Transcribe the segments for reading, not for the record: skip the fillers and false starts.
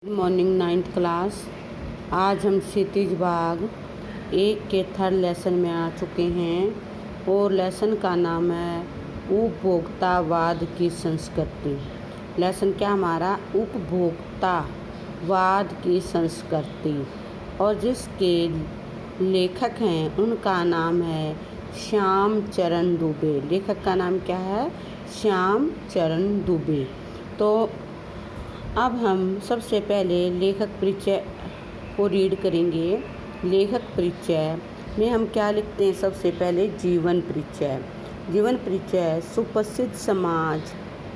Good morning ninth class. आज हम क्षितिज भाग 1 के थर्ड लेसन में आ चुके हैं और लेसन का नाम है उपभोक्तावाद की संस्कृति। लेसन क्या हमारा उपभोक्तावाद की संस्कृति, और जिसके लेखक हैं उनका नाम है श्याम चरण दुबे। लेखक का नाम क्या है? श्याम चरण दुबे। तो अब हम सबसे पहले लेखक परिचय को रीड करेंगे। लेखक परिचय में हम क्या लिखते हैं? सबसे पहले जीवन परिचय। जीवन परिचय: सुप्रसिद्ध समाज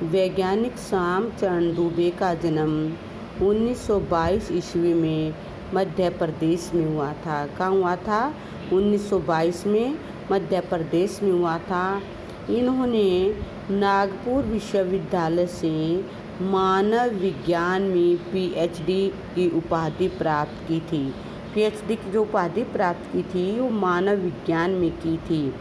वैज्ञानिक श्याम चरण दुबे का जन्म 1922 ईस्वी में मध्य प्रदेश में हुआ था। कहाँ हुआ था? 1922 में मध्य प्रदेश में हुआ था। इन्होंने नागपुर विश्वविद्यालय से मानव विज्ञान में पीएचडी की उपाधि प्राप्त की थी। पीएचडी की जो उपाधि प्राप्त की थी वो मानव विज्ञान में की थी।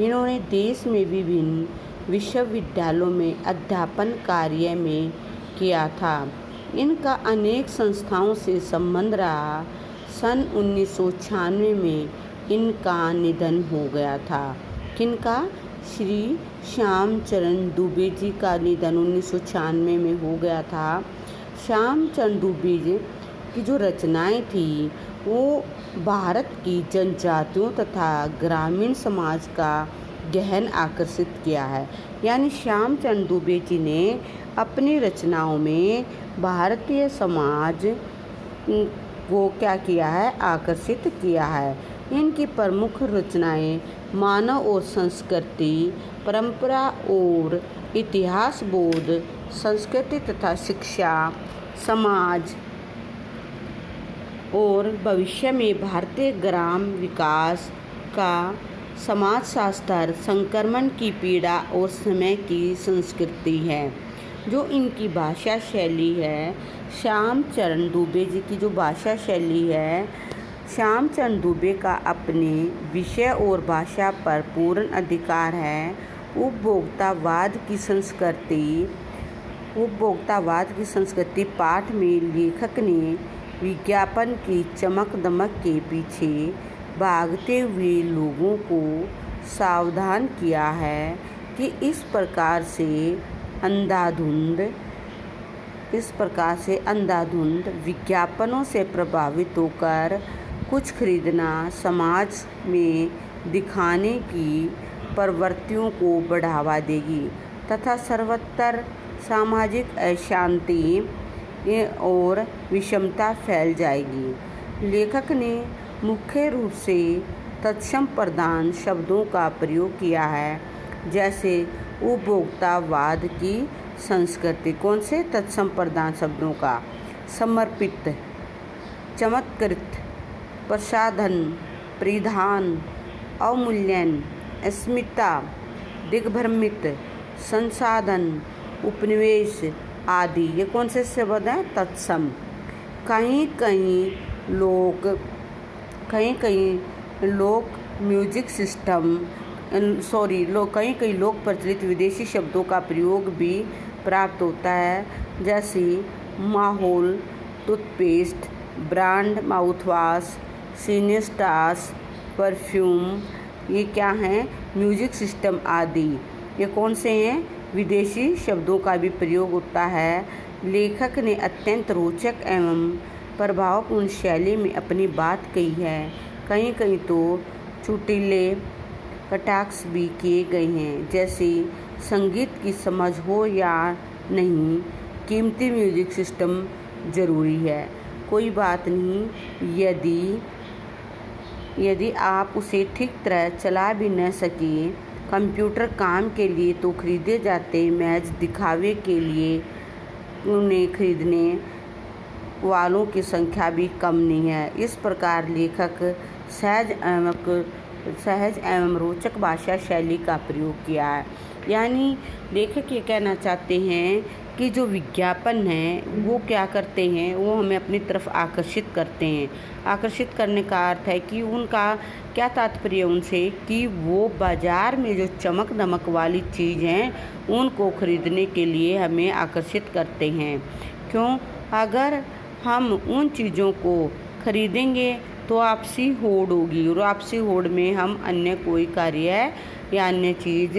इन्होंने देश में विभिन्न विश्वविद्यालयों में अध्यापन कार्य में किया था। इनका अनेक संस्थाओं से संबंध रहा। सन 1996 में इनका निधन हो गया था। किनका? श्री श्याम चरण दुबे जी का निधन 1996 में हो गया था। श्याम चरण दुबे जी की जो रचनाएं थी वो भारत की जनजातियों तथा ग्रामीण समाज का गहन आकर्षित किया है। यानी श्याम चरण दुबे जी ने अपनी रचनाओं में भारतीय समाज को क्या किया है? आकर्षित किया है। इनकी प्रमुख रचनाएं मानव और संस्कृति, परंपरा और इतिहास बोध, संस्कृति तथा शिक्षा, समाज और भविष्य में भारतीय ग्राम विकास का, समाजशास्त्र, संक्रमण की पीड़ा और समय की संस्कृति है। जो इनकी भाषा शैली है, श्याम चरण दुबे जी की जो भाषा शैली है, श्याम चरण दुबे का अपने विषय और भाषा पर पूर्ण अधिकार है। उपभोक्तावाद की संस्कृति पाठ में लेखक ने विज्ञापन की चमक दमक के पीछे भागते हुए लोगों को सावधान किया है कि इस प्रकार से अंधाधुंध विज्ञापनों से प्रभावित होकर कुछ खरीदना समाज में दिखाने की प्रवृत्तियों को बढ़ावा देगी तथा सर्वत्र सामाजिक अशांति और विषमता फैल जाएगी। लेखक ने मुख्य रूप से तत्सम प्रधान शब्दों का प्रयोग किया है, जैसे उपभोक्तावाद की संस्कृति। कौन से तत्सम प्रधान शब्दों का? समर्पित, चमत्कृत, प्रसाधन, परिधान, अवमूल्यन, अस्मिता, दिग्भ्रमित, संसाधन, उपनिवेश आदि। ये कौन से शब्द हैं? तत्सम। कहीं कहीं लोक प्रचलित विदेशी शब्दों का प्रयोग भी प्राप्त होता है, जैसे माहौल, टूथपेस्ट, ब्रांड, माउथवाश, सिनेस्टास, परफ्यूम। ये क्या हैं? म्यूजिक सिस्टम आदि। ये कौन से हैं? विदेशी शब्दों का भी प्रयोग होता है। लेखक ने अत्यंत रोचक एवं प्रभावपूर्ण शैली में अपनी बात कही है। कहीं कहीं तो चुटीले कटाक्ष भी किए गए हैं, जैसे संगीत की समझ हो या नहीं, कीमती म्यूजिक सिस्टम जरूरी है। कोई बात नहीं, यदि आप उसे ठीक तरह चला भी न सके। कंप्यूटर काम के लिए तो खरीदे जाते, महज दिखावे के लिए उन्हें खरीदने वालों की संख्या भी कम नहीं है। इस प्रकार लेखक सहज एवं रोचक भाषा शैली का प्रयोग किया है। यानी लेखक ये कहना चाहते हैं कि जो विज्ञापन है वो क्या करते हैं? वो हमें अपनी तरफ आकर्षित करते हैं। आकर्षित करने का अर्थ है कि उनका क्या तात्पर्य उनसे कि वो बाज़ार में जो चमक दमक वाली चीज़ हैं उनको खरीदने के लिए हमें आकर्षित करते हैं। क्यों? अगर हम उन चीज़ों को खरीदेंगे तो आपसी होड़ होगी, और आपसी होड़ में हम अन्य कोई कार्य या अन्य चीज़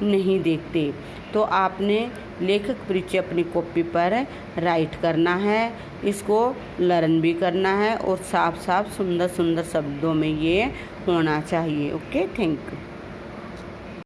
नहीं देखते। तो आपने लेखक परिचय अपनी कॉपी पर राइट करना है, इसको लर्न भी करना है, और साफ साफ सुंदर सुंदर शब्दों में ये होना चाहिए। Okay, thank you.